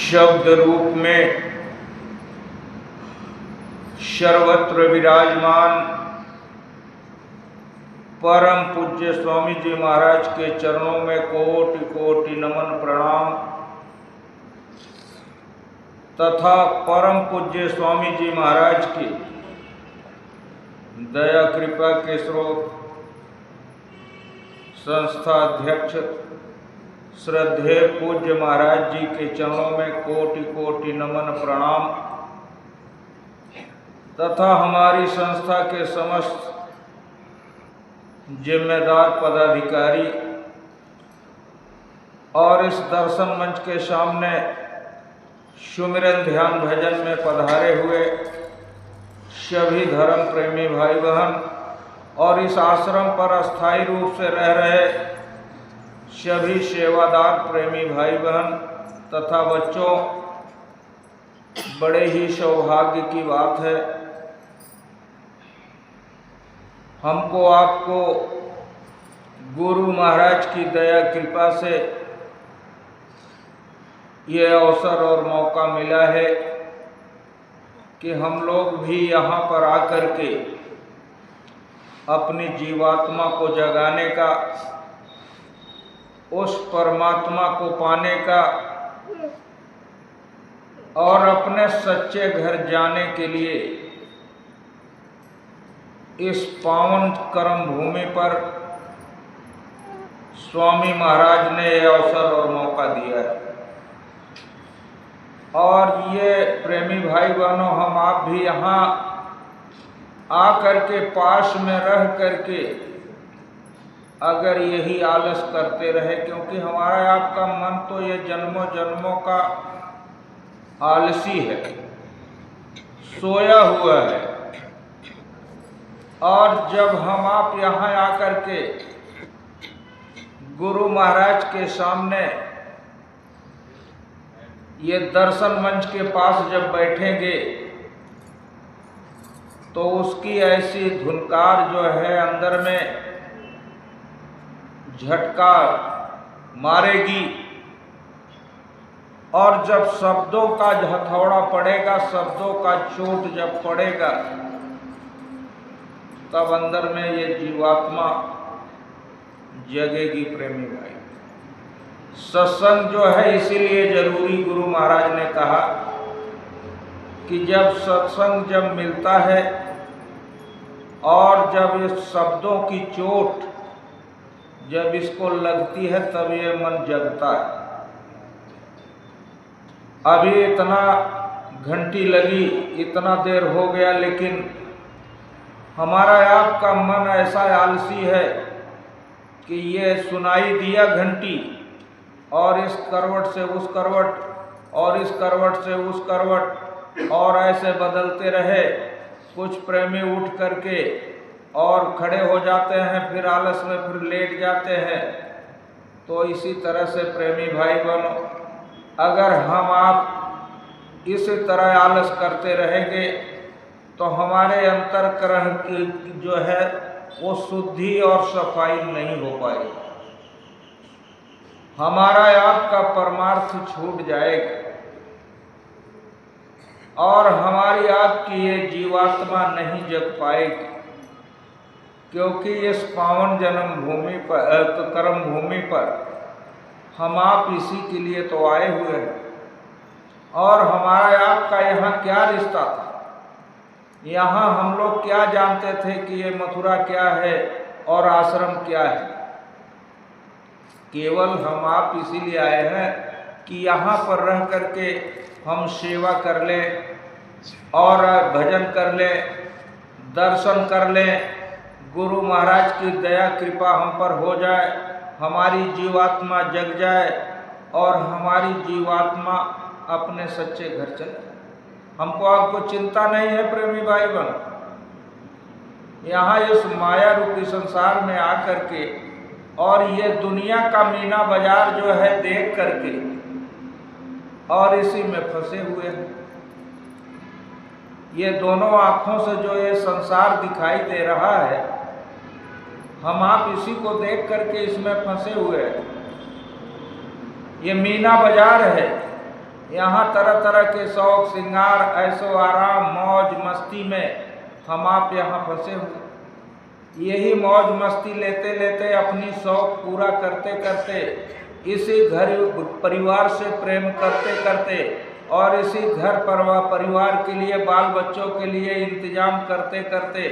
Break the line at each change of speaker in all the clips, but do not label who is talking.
शब्द रूप में सर्वत्र विराजमान परम पूज्य स्वामी जी महाराज के चरणों में कोटि कोटि नमन प्रणाम तथा परम पूज्य स्वामी जी महाराज की दया कृपा के स्रोत संस्था अध्यक्ष श्रद्धेय पूज्य महाराज जी के चरणों में कोटि कोटि नमन प्रणाम तथा हमारी संस्था के समस्त जिम्मेदार पदाधिकारी और इस दर्शन मंच के सामने सुमिरन ध्यान भजन में पधारे हुए सभी धर्म प्रेमी भाई बहन और इस आश्रम पर अस्थायी रूप से रह रहे सभी सेवादार प्रेमी भाई बहन तथा बच्चों, बड़े ही सौभाग्य की बात है हमको आपको गुरु महाराज की दया कृपा से ये अवसर और मौका मिला है कि हम लोग भी यहाँ पर आकर के अपनी जीवात्मा को जगाने का, उस परमात्मा को पाने का और अपने सच्चे घर जाने के लिए इस पावन कर्म भूमि पर स्वामी महाराज ने यह अवसर और मौका दिया है। और ये प्रेमी भाई बहनों, हम आप भी यहाँ आकर के पास में रह करके अगर यही आलस करते रहे, क्योंकि हमारा आपका मन तो ये जन्मों जन्मों का आलसी है, सोया हुआ है। और जब हम आप यहाँ आकर के गुरु महाराज के सामने ये दर्शन मंच के पास जब बैठेंगे तो उसकी ऐसी धुनकार जो है अंदर में झटका मारेगी और जब शब्दों का हथौड़ा पड़ेगा, शब्दों का चोट जब पड़ेगा, तब अंदर में ये जीवात्मा जगेगी। प्रेमी भाई, सत्संग जो है इसीलिए जरूरी गुरु महाराज ने कहा कि जब सत्संग जब मिलता है और जब इस शब्दों की चोट जब इसको लगती है तब ये मन जगता है। अभी इतना घंटी लगी, इतना देर हो गया, लेकिन हमारा आपका मन ऐसा आलसी है कि ये सुनाई दिया घंटी और इस करवट से उस करवट और इस करवट से उस करवट और ऐसे बदलते रहे। कुछ प्रेमी उठ करके और खड़े हो जाते हैं, फिर आलस में फिर लेट जाते हैं। तो इसी तरह से प्रेमी भाई बहनों, अगर हम आप इसी तरह आलस करते रहेंगे तो हमारे अंतःकरण की जो है वो शुद्धि और सफाई नहीं हो पाएगी, हमारा आपका परमार्थ छूट जाएगा और हमारी आपकी ये जीवात्मा नहीं जग पाएगी। क्योंकि इस पावन जन्म भूमि पर, कर्म भूमि पर हम आप इसी के लिए तो आए हुए हैं। और हमारा आपका यहाँ क्या रिश्ता था? यहाँ हम लोग क्या जानते थे कि ये मथुरा क्या है और आश्रम क्या है? केवल हम आप इसीलिए आए हैं कि यहाँ पर रह करके हम सेवा कर लें और भजन कर लें, दर्शन कर लें, गुरु महाराज की दया कृपा हम पर हो जाए, हमारी जीवात्मा जग जाए और हमारी जीवात्मा अपने सच्चे घर चले। हमको आपको चिंता नहीं है प्रेमी भाई बहन। यहाँ इस माया रूपी संसार में आकर के और ये दुनिया का मीना बाजार जो है देख करके और इसी में फंसे हुए हैं। ये दोनों आँखों से जो ये संसार दिखाई दे रहा है, हम आप इसी को देख करके इसमें फंसे हुए हैं। ये मीना बाजार है यहाँ तरह तरह के शौक श्रृंगार, ऐशो आराम, मौज मस्ती में हम आप यहाँ फंसे हुए। यही मौज मस्ती लेते लेते, अपनी शौक पूरा करते करते, इसी घर परिवार से प्रेम करते करते और इसी घर परिवार के लिए, बाल बच्चों के लिए इंतजाम करते करते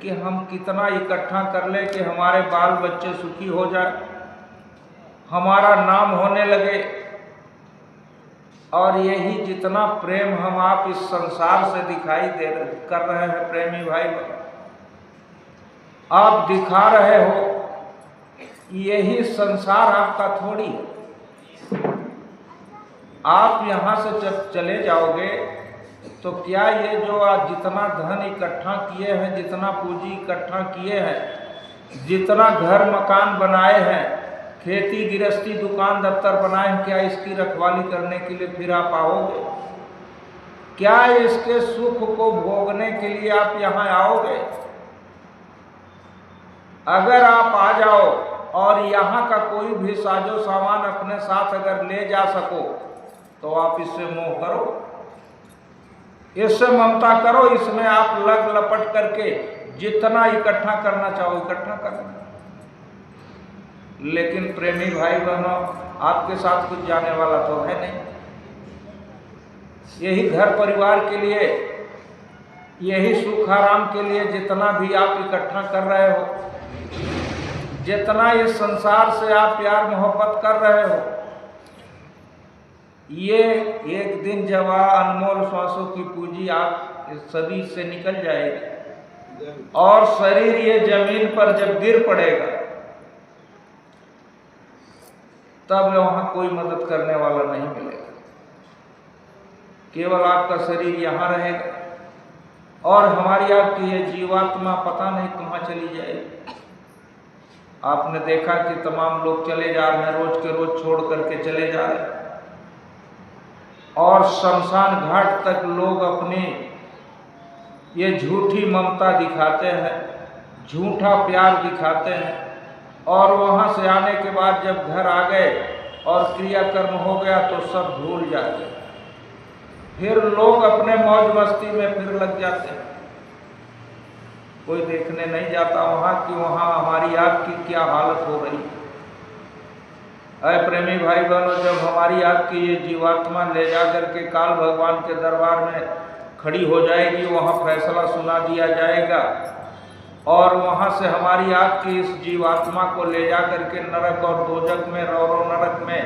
कि हम कितना इकट्ठा कर ले कि हमारे बाल बच्चे सुखी हो जाए, हमारा नाम होने लगे। और यही जितना प्रेम हम आप इस संसार से दिखाई कर रहे हैं प्रेमी भाई, आप दिखा रहे हो, यही संसार आपका थोड़ी है। आप यहाँ से जब चले जाओगे तो क्या ये जो आज जितना धन इकट्ठा किए हैं, जितना पूंजी इकट्ठा किए हैं, जितना घर मकान बनाए हैं, खेती गृहस्थी दुकान दफ्तर बनाए हैं, क्या इसकी रखवाली करने के लिए फिर आप आओगे? क्या इसके सुख को भोगने के लिए आप यहाँ आओगे? अगर आप आ जाओ और यहाँ का कोई भी साजो सामान अपने साथ अगर ले जा सको तो आप इससे मोह करो, इससे ममता करो, इसमें आप लग लपट करके जितना इकट्ठा करना चाहो इकट्ठा करना। लेकिन प्रेमी भाई बहनों, आपके साथ कुछ जाने वाला तो है नहीं। यही घर परिवार के लिए, यही सुख आराम के लिए जितना भी आप इकट्ठा कर रहे हो, जितना इस संसार से आप प्यार मोहब्बत कर रहे हो, ये एक दिन जब अनमोल श्वासों की पूंजी आप इस शरीर से निकल जाएगी और शरीर ये जमीन पर जब गिर पड़ेगा, तब वहां कोई मदद करने वाला नहीं मिलेगा। केवल आपका शरीर यहाँ रहेगा और हमारी आपकी ये जीवात्मा पता नहीं कहाँ चली जाएगी। आपने देखा कि तमाम लोग चले जा रहे हैं, रोज के रोज छोड़ करके चले जा रहे हैं और शमशान घाट तक लोग अपनी ये झूठी ममता दिखाते हैं, झूठा प्यार दिखाते हैं और वहाँ से आने के बाद जब घर आ गए और क्रियाकर्म हो गया तो सब भूल जाते हैं। फिर लोग अपने मौज मस्ती में फिर लग जाते हैं। कोई देखने नहीं जाता वहाँ कि वहाँ हमारी आपकी क्या हालत हो रही है। अय प्रेमी भाई बहनों, जब हमारी आपकी ये जीवात्मा ले जा करके काल भगवान के दरबार में खड़ी हो जाएगी, वहाँ फैसला सुना दिया जाएगा और वहाँ से हमारी आपकी इस जीवात्मा को ले जा करके नरक और दोजक में, रौरव नरक में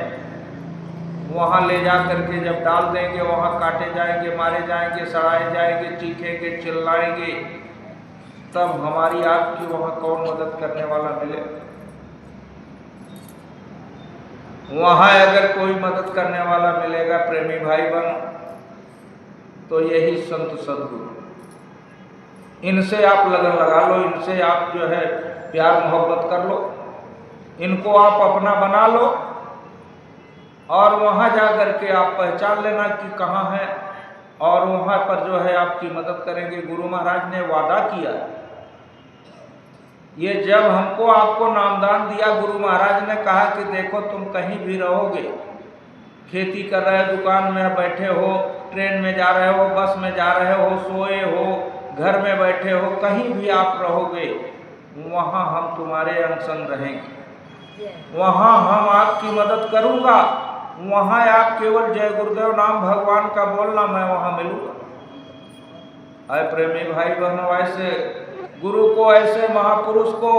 वहाँ ले जा करके जब डाल देंगे, वहाँ काटे जाएंगे, मारे जाएंगे, सड़ाए जाएंगे, चीखेंगे, चिल्लाएंगे, तब हमारी आपकी वहाँ कौन मदद करने वाला मिले? वहाँ अगर कोई मदद करने वाला मिलेगा प्रेमी भाई बहन, तो यही संत सद्गुरु, इनसे आप लगन लगा लो, इनसे आप जो है प्यार मोहब्बत कर लो, इनको आप अपना बना लो और वहाँ जा करके आप पहचान लेना कि कहाँ है और वहाँ पर जो है आपकी मदद करेंगे। गुरु महाराज ने वादा किया, ये जब हमको आपको नामदान दिया, गुरु महाराज ने कहा कि देखो तुम कहीं भी रहोगे, खेती कर रहे हो, दुकान में बैठे हो, ट्रेन में जा रहे हो, बस में जा रहे हो, सोए हो, घर में बैठे हो, कहीं भी आप रहोगे, वहाँ हम तुम्हारे अंग संग रहेंगे, वहाँ हम आपकी मदद करूँगा, वहाँ आप केवल जय गुरुदेव नाम भगवान का बोलना, मैं वहाँ मिलूँगा। अय प्रेमी भाई बहनों, ऐसे गुरु को, ऐसे महापुरुष को,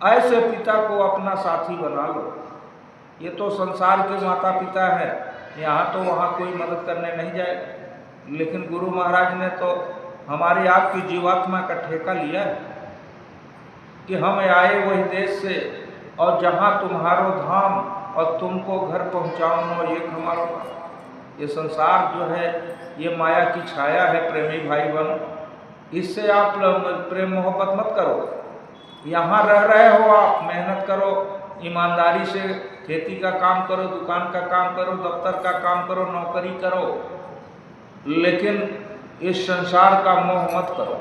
ऐसे पिता को अपना साथी बना लो। ये तो संसार के माता पिता है, यहाँ तो वहाँ कोई मदद करने नहीं जाएगा, लेकिन गुरु महाराज ने तो हमारी आपकी जीवात्मा का ठेका लिया है कि हम आए वही देश से और जहाँ तुम्हारो धाम और तुमको घर पहुँचाऊँ एक हमारा। ये संसार जो है ये माया की छाया है प्रेमी भाई बहन, इससे आप प्रेम मोहब्बत मत करो। यहाँ रह रहे हो, आप मेहनत करो, ईमानदारी से खेती का काम करो, दुकान का काम करो, दफ्तर का काम करो, नौकरी करो, लेकिन इस संसार का मोह मत करो।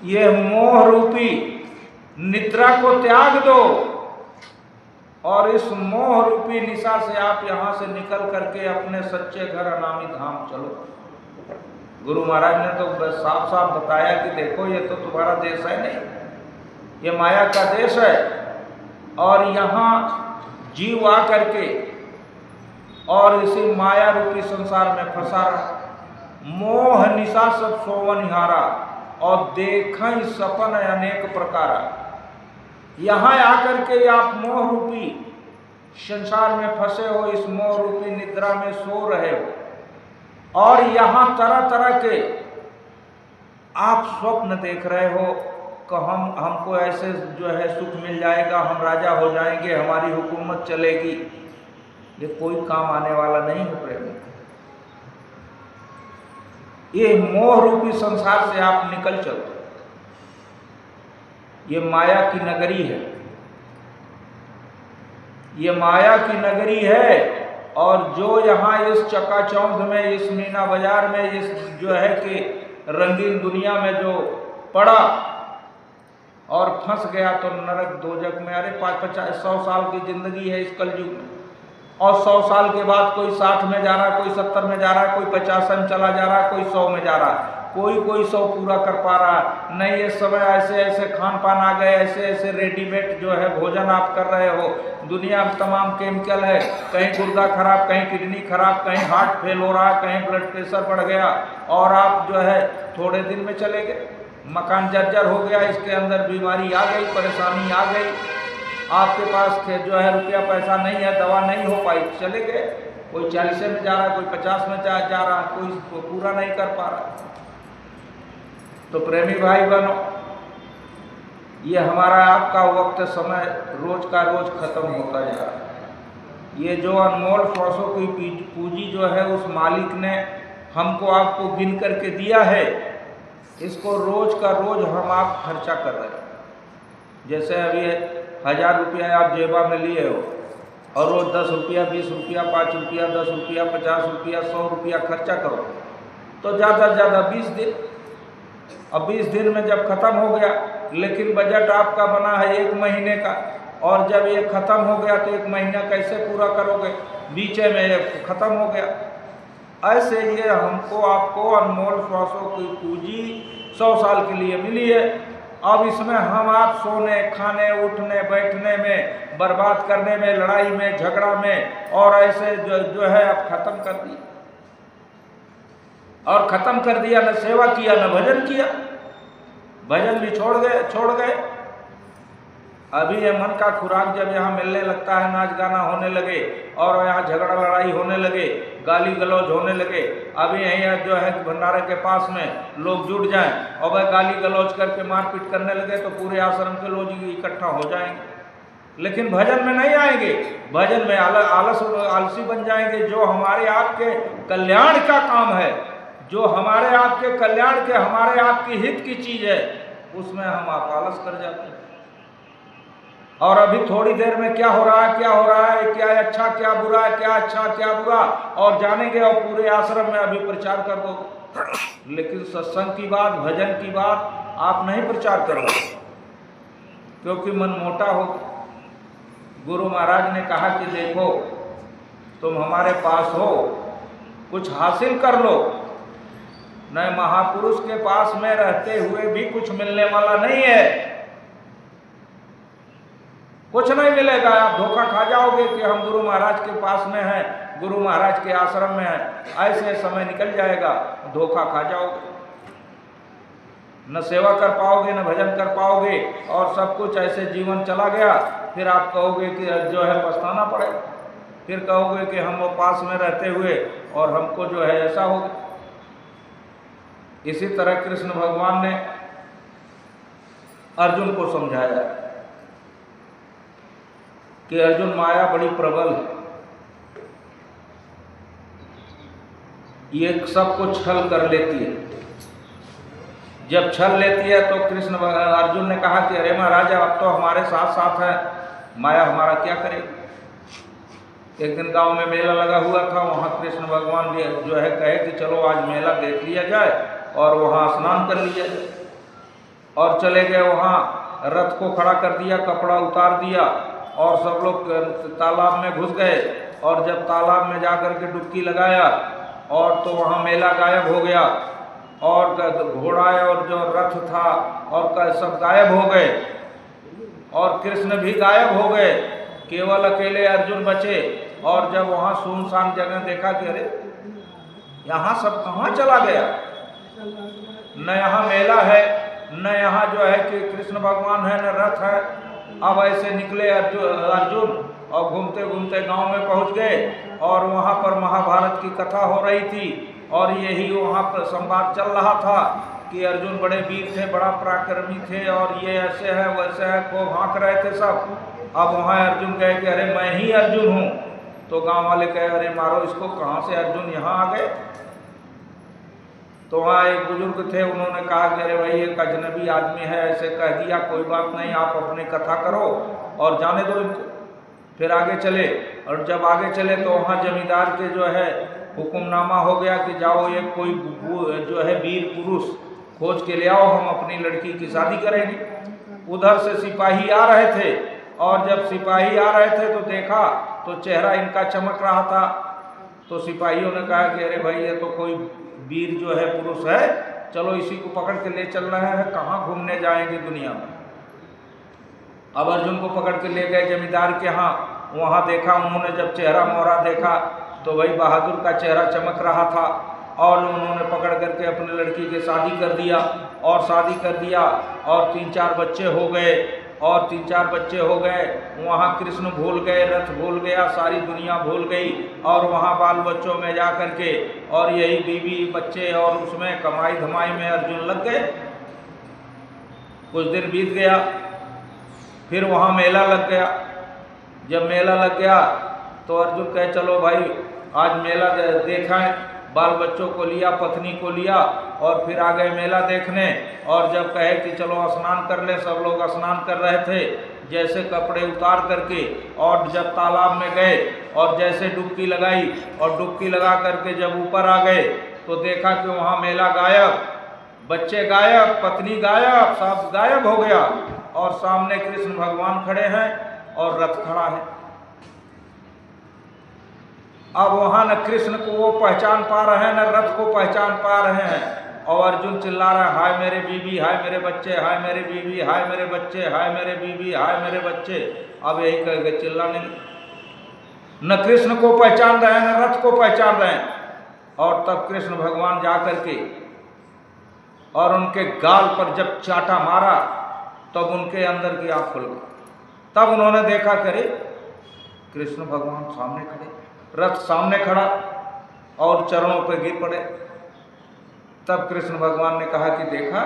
ये मोह रूपी निद्रा को त्याग दो और इस मोह रूपी निशा से आप यहाँ से निकल करके अपने सच्चे घर अनामी धाम चलो। गुरु महाराज ने तो साफ साफ बताया कि देखो ये तो तुम्हारा देश है नहीं, ये माया का देश है, और यहाँ जीव आ करके और इसी माया रूपी संसार में फंसा रहा। मोह निशा सब सोवनिहारा और देखई सपन अनेक प्रकारा। यहाँ आकर के आप मोह रूपी संसार में फंसे हो, इस मोह रूपी निद्रा में सो रहे हो, और यहाँ तरह तरह के आप स्वप्न देख रहे हो कि हमको ऐसे जो है सुख मिल जाएगा, हम राजा हो जाएंगे, हमारी हुकूमत चलेगी। ये कोई काम आने वाला नहीं है प्रेमी। ये मोह रूपी संसार से आप निकल चलो। ये माया की नगरी है, ये माया की नगरी है, और जो यहाँ इस चकाचौंध में, इस मीना बाजार में, इस जो है कि रंगीन दुनिया में जो पड़ा और फंस गया तो नरक दोजक में। अरे 50-100 साल की जिंदगी है इस कलयुग में, और 100 साल के बाद कोई 60 में जा रहा है, कोई 70 में जा रहा है, कोई 50 में चला जा रहा है, कोई 100 में जा रहा है, कोई 100 पूरा कर पा रहा है नहीं। ये समय ऐसे ऐसे खान पान आ गए, ऐसे ऐसे रेडीमेड जो है भोजन आप कर रहे हो। दुनिया में तमाम केमिकल है, कहीं गुर्दा खराब, कहीं किडनी खराब, कहीं हार्ट फेल हो रहा है, कहीं ब्लड प्रेशर बढ़ गया, और आप जो है थोड़े दिन में चले गए। मकान जर्जर हो गया, इसके अंदर बीमारी आ गई, परेशानी आ गई, आपके पास जो है रुपया पैसा नहीं है, दवा नहीं हो पाई, चले गए। कोई 40 में जा रहा है, कोई 50 में जा रहा है, कोई पूरा नहीं कर पा रहा। तो प्रेमी भाई बहनों, ये हमारा आपका वक्त समय रोज का रोज खत्म होता जा रहा है। ये जो अनमोल श्वासों की पूंजी जो है उस मालिक ने हमको आपको गिन करके दिया है, इसको रोज का रोज हम आप खर्चा कर रहे हैं। जैसे अभी 1000 रुपया आप जेबा में लिए हो, और रोज 10 रुपया, 20 रुपया, 5 रुपया, 10 रुपया, 50 रुपया, 100 रुपया खर्चा करो, तो ज़्यादा से ज़्यादा 20 दिन। अब 20 दिन में जब खत्म हो गया, लेकिन बजट आपका बना है 1 महीने का, और जब ये खत्म हो गया तो 1 महीना कैसे पूरा करोगे? बीचे में ये खत्म हो गया। ऐसे ये हमको आपको अनमोल श्वासों की पूंजी 100 साल के लिए मिली है। अब इसमें हम आप सोने, खाने, उठने, बैठने में, बर्बाद करने में, लड़ाई में, झगड़ा में, और ऐसे जो है अब खत्म कर दिया। और खत्म कर दिया, न सेवा किया न भजन किया, भजन भी छोड़ गए। अभी ये मन का खुराक जब यहाँ मिलने लगता है, नाच गाना होने लगे, और यहाँ झगड़ा लड़ाई होने लगे, गाली गलौज होने लगे। अभी यहीं जो है भंडारे के पास में लोग जुट जाएं और वह गाली गलौज करके मारपीट करने लगे, तो पूरे आश्रम के लोग इकट्ठा हो जाएंगे, लेकिन भजन में नहीं आएंगे। भजन में आलसी बन जाएंगे। जो हमारे आपके कल्याण का काम है, जो हमारे आपके कल्याण के, हमारे आपकी हित की चीज है, उसमें हम आप आलस कर जाते हैं। और अभी थोड़ी देर में क्या हो रहा है, क्या अच्छा क्या बुरा है, क्या अच्छा क्या बुरा, और जानेंगे, और पूरे आश्रम में अभी प्रचार कर दो। लेकिन सत्संग की बात, भजन की बात आप नहीं प्रचार करोगे, क्योंकि मन मोटा हो। गुरु महाराज ने कहा कि देखो, तुम हमारे पास हो, कुछ हासिल कर लो। न महापुरुष के पास में रहते हुए भी कुछ मिलने वाला नहीं है, कुछ नहीं मिलेगा। आप धोखा खा जाओगे कि हम गुरु महाराज के पास में हैं, गुरु महाराज के आश्रम में हैं, ऐसे समय निकल जाएगा, धोखा खा जाओगे। न सेवा कर पाओगे, न भजन कर पाओगे, और सब कुछ ऐसे जीवन चला गया। फिर आप कहोगे कि जो है पछताना पड़ेगा, फिर कहोगे कि हम वो पास में रहते हुए और हमको जो है ऐसा हो गया। इसी तरह कृष्ण भगवान ने अर्जुन को समझाया कि अर्जुन, माया बड़ी प्रबल है, ये सब कुछ छल कर लेती है। जब छल लेती है तो अर्जुन ने कहा कि अरे महाराज, अब तो हमारे साथ साथ है, माया हमारा क्या करेगी। एक दिन गांव में मेला लगा हुआ था, वहाँ कृष्ण भगवान जो है कहे कि चलो आज मेला देख लिया जाए और वहाँ स्नान कर लिया जाए। और चले गए, वहाँ रथ को खड़ा कर दिया, कपड़ा उतार दिया, और सब लोग तालाब में घुस गए। और जब तालाब में जाकर के डुबकी लगाया और तो वहाँ मेला गायब हो गया और घोड़ा और जो रथ था और सब गायब हो गए और कृष्ण भी गायब हो गए, केवल अकेले अर्जुन बचे। और जब वहाँ सुनसान जगह देखा कि अरे यहाँ सब कहाँ चला गया, न यहाँ मेला है, न यहाँ जो है कि कृष्ण भगवान है, न रथ है। अब ऐसे निकले अर्जुन और घूमते घूमते गांव में पहुंच गए और वहाँ पर महाभारत की कथा हो रही थी और यही वहाँ पर संवाद चल रहा था कि अर्जुन बड़े वीर थे, बड़ा पराक्रमी थे और ये ऐसे है वैसे है, को भांक रहे थे सब। अब वहाँ अर्जुन कहे कि अरे मैं ही अर्जुन हूँ। तो गांव वाले कहे अरे मारो इसको, कहाँ से अर्जुन यहाँ आ गए। तो वहाँ एक बुजुर्ग थे, उन्होंने कहा कि अरे भाई एक अजनबी आदमी है, ऐसे कह दिया, कोई बात नहीं, आप अपनी कथा करो और जाने दो इनको। फिर आगे चले और जब आगे चले तो वहाँ जमींदार के जो है हुक्मनामा हो गया कि जाओ ये कोई जो है वीर पुरुष खोज के ले आओ, हम अपनी लड़की की शादी करेंगे। उधर से सिपाही आ रहे थे और जब सिपाही आ रहे थे तो देखा तो चेहरा इनका चमक रहा था। तो सिपाहियों ने कहा कि अरे भाई ये तो कोई वीर जो है पुरुष है, चलो इसी को पकड़ के ले चल रहे हैं, कहाँ घूमने जाएंगे दुनिया में। अब अर्जुन को पकड़ के ले गए जमींदार के यहाँ। वहाँ देखा उन्होंने, जब चेहरा मोहरा देखा तो वही बहादुर का चेहरा चमक रहा था और उन्होंने पकड़ करके अपनी लड़की की शादी कर दिया और शादी कर दिया और 3-4 बच्चे हो गए और 3-4 बच्चे हो गए। वहाँ कृष्ण भूल गए, रथ भूल गया, सारी दुनिया भूल गई और वहाँ बाल बच्चों में जा कर के और यही बीवी बच्चे और उसमें कमाई धमाई में अर्जुन लग गए। कुछ दिन बीत गया, फिर वहाँ मेला लग गया। जब मेला लग गया तो अर्जुन कहे चलो भाई आज मेला देखा है, बाल बच्चों को लिया, पत्नी को लिया और फिर आ गए मेला देखने। और जब कहे कि चलो स्नान कर ले, सब लोग स्नान कर रहे थे, जैसे कपड़े उतार करके और जब तालाब में गए और जैसे डुबकी लगाई और डुबकी लगा करके जब ऊपर आ गए तो देखा कि वहाँ मेला गायब, बच्चे गायब, पत्नी गायब, सब गायब हो गया और सामने कृष्ण भगवान खड़े हैं और रथ खड़ा है। अब वहाँ न कृष्ण को वो पहचान पा रहे हैं, न रथ को पहचान पा रहे हैं और अर्जुन चिल्ला रहा है हाय मेरे बीवी, हाय मेरे बच्चे, हाय मेरे बीवी, हाय मेरे बच्चे, हाय मेरे बीवी, हाय मेरे बच्चे। अब यही करके चिल्लाने, न कृष्ण को पहचान रहे हैं, न रथ को पहचान रहे हैं। और तब कृष्ण भगवान जा करके और उनके गाल पर जब चाटा मारा तब उनके अंदर की आँख खुल गई। तब उन्होंने देखा करे कृष्ण भगवान सामने खड़े, रथ सामने खड़ा और चरणों पर गिर पड़े। तब कृष्ण भगवान ने कहा कि देखा,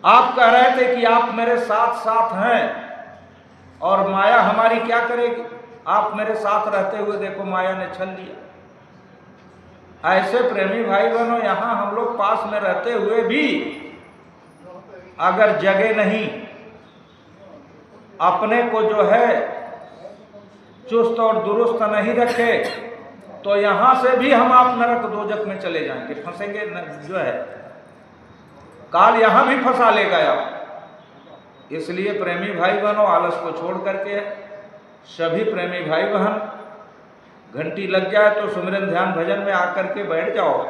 आप कह रहे थे कि आप मेरे साथ साथ हैं और माया हमारी क्या करेगी, आप मेरे साथ रहते हुए देखो माया ने छल लिया। ऐसे प्रेमी भाई बहनों, यहाँ हम लोग पास में रहते हुए भी अगर जगह नहीं, अपने को जो है चुस्त और दुरुस्त नहीं रखे तो यहाँ से भी हम आप नरक दोजक में चले जाएंगे, फंसेंगे। जो है काल यहाँ भी फंसा लेगा आप। इसलिए प्रेमी भाई बहनों, आलस को छोड़ करके सभी प्रेमी भाई बहन घंटी लग जाए तो सुमिरन ध्यान भजन में आकर के बैठ जाओ।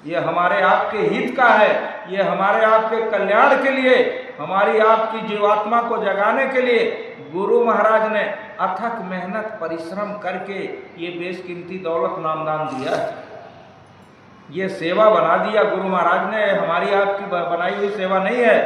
ये हमारे आपके हित का है, ये हमारे आपके कल्याण के लिए, हमारी आपकी जीवात्मा को जगाने के लिए गुरु महाराज ने अथक मेहनत परिश्रम करके ये बेशकीमती दौलत नामदान दिया है। ये सेवा बना दिया गुरु महाराज ने, हमारी आपकी बनाई हुई सेवा नहीं है।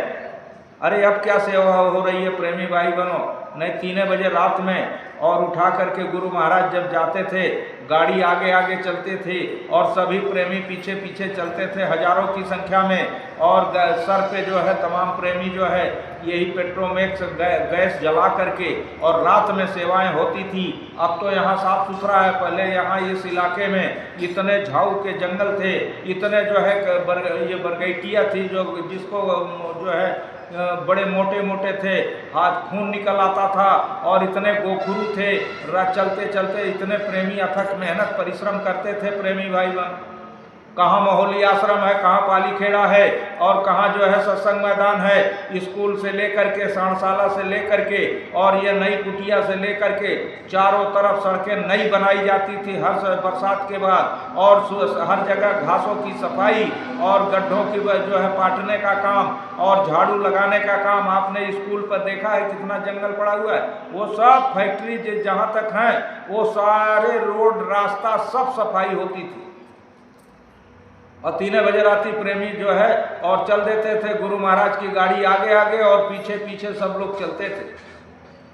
अरे अब क्या सेवा हो रही है प्रेमी भाई बहनों, नहीं 3 बजे रात में और उठा करके गुरु महाराज जब जाते थे, गाड़ी आगे आगे चलते थे और सभी प्रेमी पीछे पीछे चलते थे हजारों की संख्या में। और सर पे जो है तमाम प्रेमी जो है यही पेट्रोमैक्स गैस जला करके और रात में सेवाएं होती थी। अब तो यहाँ साफ सुथरा है, पहले यहाँ इस इलाके में इतने झाऊ के जंगल थे, इतने जो है ये बरगैटिया थी जो जिसको जो है बड़े मोटे मोटे थे, हाथ खून निकल आता था और इतने गोखरू थे। चलते चलते इतने प्रेमी अथक मेहनत परिश्रम करते थे प्रेमी भाई बहन। कहाँ माहौली आश्रम है, कहाँ पाली खेड़ा है और कहाँ जो है सत्संग मैदान है। स्कूल से लेकर के साणशाला से लेकर के और ये नई कुटिया से लेकर के चारों तरफ सड़कें नई बनाई जाती थी हर बरसात के बाद, और हर जगह घासों की सफाई और गड्ढों की जो है पाटने का काम और झाड़ू लगाने का काम। आपने स्कूल पर देखा है कितना जंगल पड़ा हुआ है, वो सब फैक्ट्री जहाँ तक हैं वो सारे रोड रास्ता सब सफाई होती थी। और 3 बजे राती प्रेमी जो है और चल देते थे, गुरु महाराज की गाड़ी आगे आगे और पीछे पीछे सब लोग चलते थे।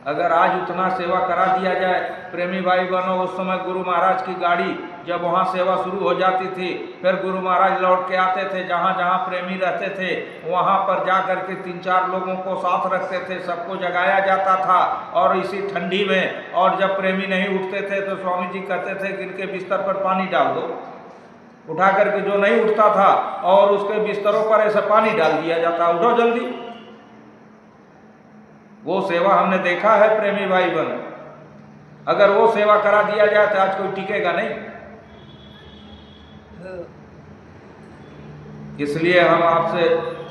अगर आज उतना सेवा करा दिया जाए प्रेमी भाई बहनों, उस समय गुरु महाराज की गाड़ी जब वहाँ सेवा शुरू हो जाती थी, फिर गुरु महाराज लौट के आते थे, जहाँ जहाँ प्रेमी रहते थे वहाँ पर जा कर के 3-4 लोगों को साथ रखते थे, सबको जगाया जाता था। और इसी ठंडी में और जब प्रेमी नहीं उठते थे तो स्वामी जी कहते थे कि इनके बिस्तर पर पानी डाल दो। उठा करके जो नहीं उठता था और उसके बिस्तरों पर ऐसा पानी डाल दिया जाता, उठो जल्दी। वो सेवा हमने देखा है प्रेमी भाई बहन। अगर वो सेवा करा दिया जाए तो आज कोई टिकेगा नहीं। इसलिए हम आपसे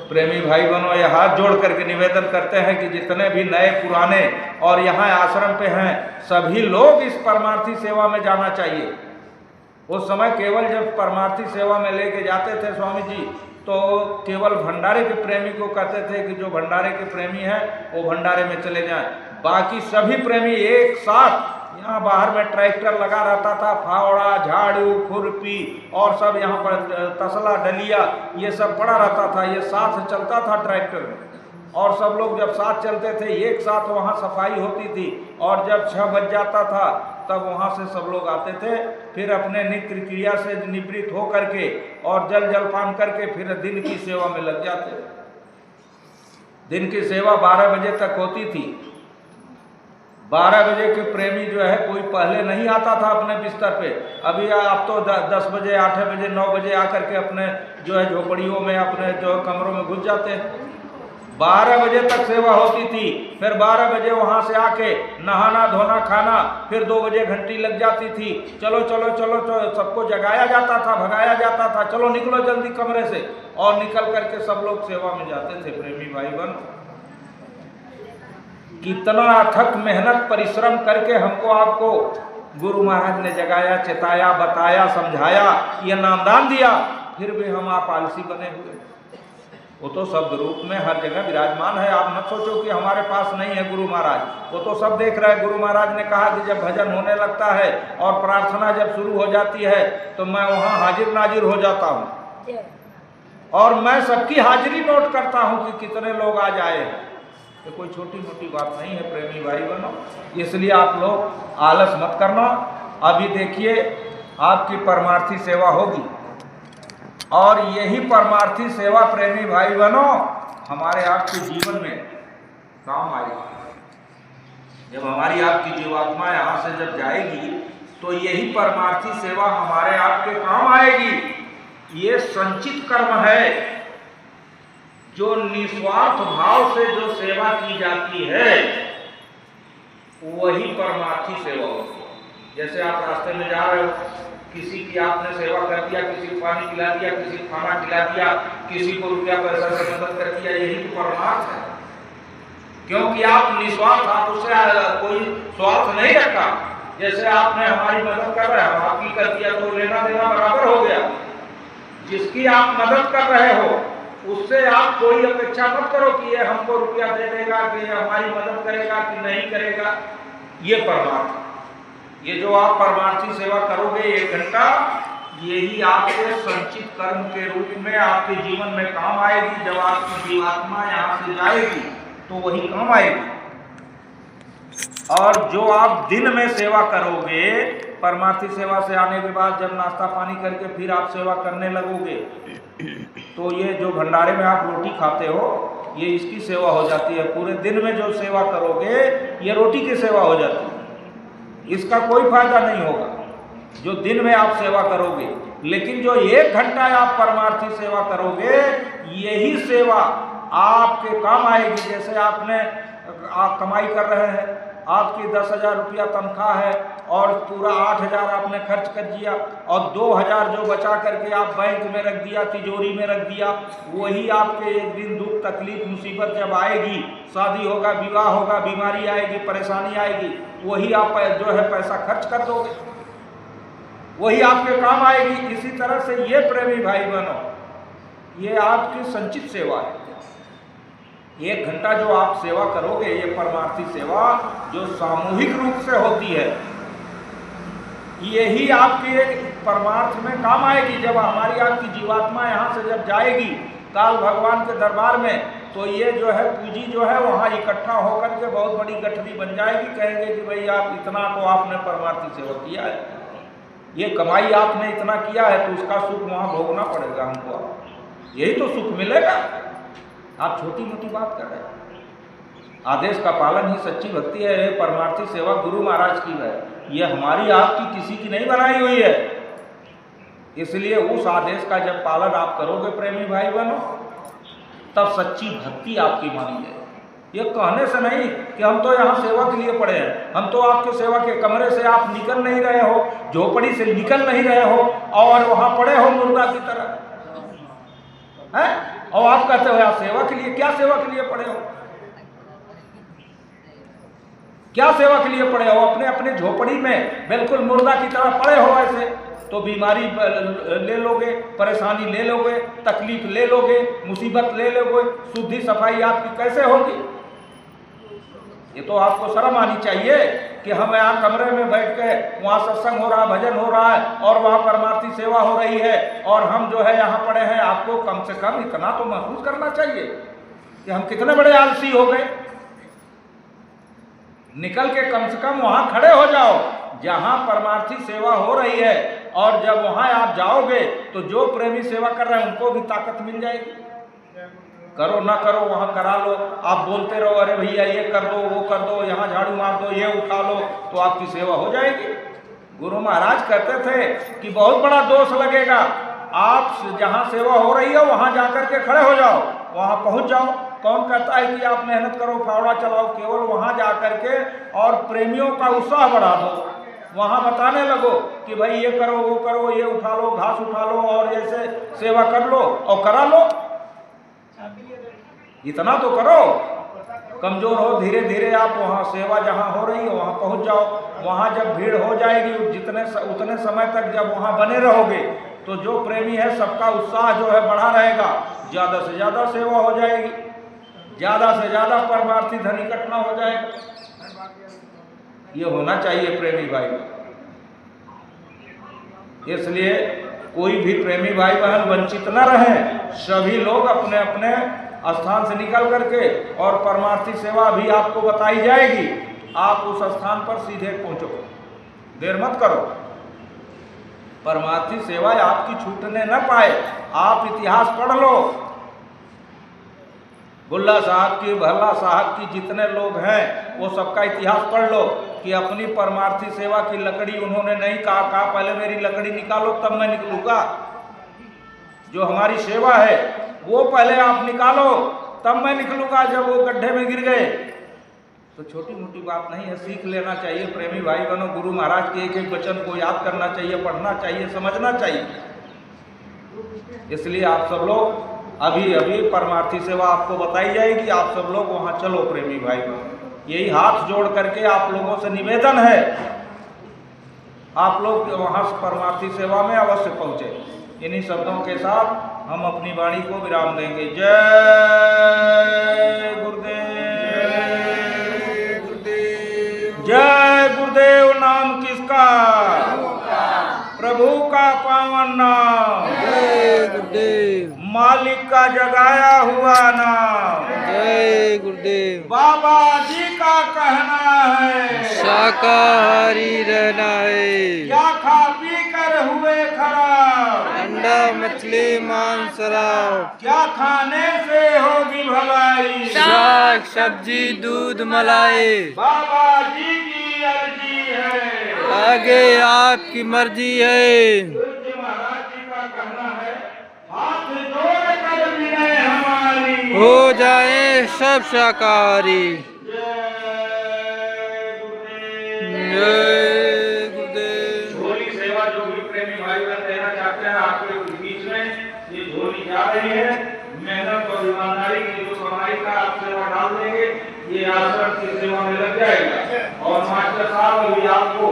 प्रेमी भाई बहनों ये हाथ जोड़ करके निवेदन करते हैं कि जितने भी नए पुराने और यहाँ आश्रम पे हैं सभी लोग इस परमार्थी सेवा में जाना चाहिए। उस समय केवल जब परमार्थी सेवा में लेके जाते थे स्वामी जी तो केवल भंडारे के प्रेमी को कहते थे कि जो भंडारे के प्रेमी हैं वो भंडारे में चले जाएं। बाकी सभी प्रेमी एक साथ, यहाँ बाहर में ट्रैक्टर लगा रहता था, फावड़ा, झाड़ू, खुरपी और सब यहाँ पर तसला, डलिया ये सब पड़ा रहता था, ये साथ चलता था ट्रैक्टर में। और सब लोग जब साथ चलते थे एक साथ वहाँ सफाई होती थी। और जब 6 बज जाता था तब वहाँ से सब लोग आते थे, फिर अपने नित्य क्रिया से निवृत्त हो करके और जलपान करके फिर दिन की सेवा में लग जाते। दिन की सेवा 12 बजे तक होती थी। 12 बजे के प्रेमी जो है कोई पहले नहीं आता था अपने बिस्तर पे। अभी आप तो 10 बजे, 8 बजे, 9 बजे आकर के अपने जो है झोपड़ियों में अपने जो कमरों में घुस जाते हैं। 12 बजे तक सेवा होती थी, फिर 12 बजे वहाँ से आके नहाना धोना खाना, फिर 2 बजे घंटी लग जाती थी। चलो चलो चलो चलो सबको जगाया जाता था, भगाया जाता था, चलो निकलो जल्दी कमरे से, और निकल करके सब लोग सेवा में जाते थे। प्रेमी भाई बहन, कितना अथक मेहनत परिश्रम करके हमको आपको गुरु महाराज ने जगाया, चेताया, बताया, समझाया, ये नामदान दिया, फिर भी हम आप आलसी बने हुए। वो तो शब्द रूप में हर जगह विराजमान है। आप मत सोचो कि हमारे पास नहीं है गुरु महाराज, वो तो सब देख रहे हैं। गुरु महाराज ने कहा कि जब भजन होने लगता है और प्रार्थना जब शुरू हो जाती है तो मैं वहाँ हाजिर नाजिर हो जाता हूँ और मैं सबकी हाजिरी नोट करता हूँ कि कितने लोग आ जाए। तो कोई छोटी मोटी बात नहीं है प्रेमी भाई बहनों, इसलिए आप लोग आलस मत करना। अभी देखिए आपकी परमार्थी सेवा होगी और यही परमार्थी सेवा प्रेमी भाई बहनों हमारे आपके जीवन में काम आएगी। जब हमारी आपकी जीवात्मा यहाँ से जब जाएगी तो यही परमार्थी सेवा हमारे आपके काम आएगी। ये संचित कर्म है, जो निस्वार्थ भाव से जो सेवा की जाती है वही परमार्थी सेवा होती है। जैसे आप रास्ते में जा रहे हो, किसी की आपने सेवा कर दिया, किसी को पानी पिला दिया, किसी को खाना खिला दिया, किसी को रुपया पैसा से मदद कर दिया, यही तो परमार्थ है। क्योंकि आप निस्वार्थ, आप उससे कोई स्वार्थ नहीं रखा। जैसे आपने हमारी मदद कर रहे, हम आपकी कर दिया तो लेना देना बराबर हो गया। जिसकी आप मदद कर रहे हो उससे आप कोई अपेक्षा मत करो कि ये हमको रुपया दे देगा, कि ये हमारी मदद करेगा कि नहीं करेगा। ये परमार्थ, ये जो आप परमार्थी सेवा करोगे 1 घंटा, यही आपके संचित कर्म के रूप में आपके जीवन में काम आएगी। जब आपकी जीवात्मा यहाँ से जाएगी तो वही काम आएगी। और जो आप दिन में सेवा करोगे, परमार्थी सेवा से आने के बाद जब नाश्ता पानी करके फिर आप सेवा करने लगोगे तो ये जो भंडारे में आप रोटी खाते हो ये इसकी सेवा हो जाती है। पूरे दिन में जो सेवा करोगे ये रोटी की सेवा हो जाती है। इसका कोई फायदा नहीं होगा जो दिन में आप सेवा करोगे, लेकिन जो 1 घंटा आप परमार्थी सेवा करोगे यही सेवा आपके काम आएगी। जैसे आप कमाई कर रहे हैं आपकी 10,000 रुपया तनख्वाह है और पूरा 8,000 आपने खर्च कर दिया और 2,000 जो बचा करके आप बैंक में रख दिया, तिजोरी में रख दिया, वही आपके एक दिन दुख तकलीफ मुसीबत जब आएगी, शादी होगा, विवाह होगा, बीमारी आएगी, परेशानी आएगी, वही आप जो है पैसा खर्च कर दोगे, वही आपके काम आएगी। इसी तरह से ये प्रेमी भाई बहनों, ये आपकी संचित सेवा है। 1 घंटा जो आप सेवा करोगे, ये परमार्थी सेवा जो सामूहिक रूप से होती है, यही आपके परमार्थ में काम आएगी। जब हमारी आपकी जीवात्मा यहाँ से जब जाएगी काल भगवान के दरबार में, तो ये जो है पूंजी जो है वहाँ इकट्ठा होकर के बहुत बड़ी गठरी बन जाएगी। कहेंगे कि भाई आप इतना तो आपने परमार्थी सेवा किया है, ये कमाई आपने इतना किया है, तो उसका सुख वहाँ भोगना पड़ेगा हमको, यही तो सुख मिलेगा। आप छोटी मोटी बात कर रहे हैं। आदेश का पालन ही सच्ची भक्ति है। ये परमार्थी सेवा गुरु महाराज की है, ये हमारी आपकी किसी की नहीं बनाई हुई है। इसलिए उस आदेश का जब पालन आप करोगे प्रेमी भाई बहनों, तब सच्ची भक्ति आपकी मानी जाएगी। ये कहने से नहीं कि हम तो यहाँ सेवा के लिए पड़े हैं, हम तो आपके सेवा के कमरे से आप निकल नहीं रहे हो, झोपड़ी से निकल नहीं रहे हो और वहाँ पड़े हो मुर्दा की तरह है, और आप कहते हो आप सेवा के लिए, क्या सेवा के लिए पड़े हो, क्या सेवा के लिए पड़े हो? अपने अपने झोपड़ी में बिल्कुल मुर्दा की तरह पड़े हो, ऐसे तो बीमारी ले लोगे, परेशानी ले लोगे, तकलीफ ले लोगे, मुसीबत ले लोगे, शुद्धि सफाई आपकी कैसे होगी? ये तो आपको शर्म आनी चाहिए कि हम यहाँ कमरे में बैठ के वहाँ सत्संग हो रहा, भजन हो रहा है और वहाँ परमार्थी सेवा हो रही है और हम जो है यहाँ पड़े हैं। आपको कम से कम इतना तो महसूस करना चाहिए कि हम कितने बड़े आलसी हो गए। निकल के कम से कम वहाँ खड़े हो जाओ जहाँ परमार्थी सेवा हो रही है, और जब वहाँ आप जाओगे तो जो प्रेमी सेवा कर रहे हैं उनको भी ताकत मिल जाएगी। करो ना करो, वहाँ करा लो। आप बोलते रहो अरे भैया ये कर दो, वो कर दो, यहाँ झाड़ू मार दो, ये उठा लो, तो आपकी सेवा हो जाएगी। गुरु महाराज कहते थे कि बहुत बड़ा दोष लगेगा, आप जहाँ सेवा हो रही है वहाँ जाकर के खड़े हो जाओ, वहाँ पहुँच जाओ। कौन कहता है कि आप मेहनत करो, फावड़ा चलाओ? केवल वहाँ जा करके और प्रेमियों का उत्साह बढ़ा दो, वहाँ बताने लगो कि भाई ये करो, वो करो, ये उठा लो, घास उठा लो और ऐसे सेवा कर लो और करा लो। इतना तो करो। कमजोर हो, धीरे धीरे आप वहाँ सेवा जहाँ हो रही है वहाँ पहुँच जाओ। वहाँ जब भीड़ हो जाएगी उतने समय तक जब वहाँ बने रहोगे तो जो प्रेमी है सबका उत्साह जो है बढ़ा रहेगा, ज़्यादा से ज़्यादा सेवा हो जाएगी, ज़्यादा से ज़्यादा परमार्थी धन इकट्ठा हो जाएगा। ये होना चाहिए प्रेमी भाई। इसलिए कोई भी प्रेमी भाई बहन वंचित न रहे। सभी लोग अपने अपने स्थान से निकल करके, और परमार्थी सेवा भी आपको बताई जाएगी, आप उस स्थान पर सीधे पहुंचो, देर मत करो। परमार्थी सेवा आपकी छूटने न पाए। आप इतिहास पढ़ लो, बुल्ला साहब की, भल्ला साहब की, जितने लोग हैं वो सबका इतिहास पढ़ लो कि अपनी परमार्थी सेवा की लकड़ी उन्होंने नहीं कहा पहले मेरी लकड़ी निकालो तब मैं निकलूंगा। जो हमारी सेवा है वो पहले आप निकालो तब मैं निकलूंगा। जब वो गड्ढे में गिर गए तो छोटी मोटी बात नहीं है, सीख लेना चाहिए प्रेमी भाई बहनों। गुरु महाराज के एक एक वचन को याद करना चाहिए, पढ़ना चाहिए, समझना चाहिए। इसलिए आप सब लोग अभी अभी परमार्थी सेवा आपको बताई जाएगी, आप सब लोग वहाँ चलो प्रेमी भाई बहन। यही हाथ जोड़ करके आप लोगों से निवेदन है, आप लोग वहाँ परमार्थी सेवा में अवश्य पहुँचे। इन्हीं शब्दों के साथ हम अपनी वाणी को विराम देंगे। जय गुरुदेव, जय गुरुदेव। नाम किसका? प्रभु का पावन नाम,
जय गुरुदेव।
मालिक का जगाया हुआ नाम,
जय गुरुदेव।
बाबा जी का कहना है
शाकाहारी रहना है,
क्या खा पी कर हुए खराब,
अंडा मछली मांस शराब,
क्या खाने से होगी भलाई,
साग सब्जी दूध मलाई।
बाबा जी की अर्जी है,
आगे आपकी मर्जी है।
पूज्य महाराज जी का कहना है हाथ जोड़ कर विनय हमारी,
हो जाए सब शाकाहारी।
जय
जय गुरुदेव।
झोली सेवा जो भी प्रेमी भाई बहन देना चाहते हैं आपके बीच में ये झोली जा रही है। मेहनत और ईमानदारी की जो कमाई का आप सेवा डाल देंगे ये आश्रम की सेवा में लग जाएगा। और मास्टर साहब अभी आपको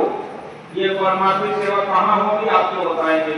ये परमात्मा सेवा कहाँ होगी आपको बताएंगे।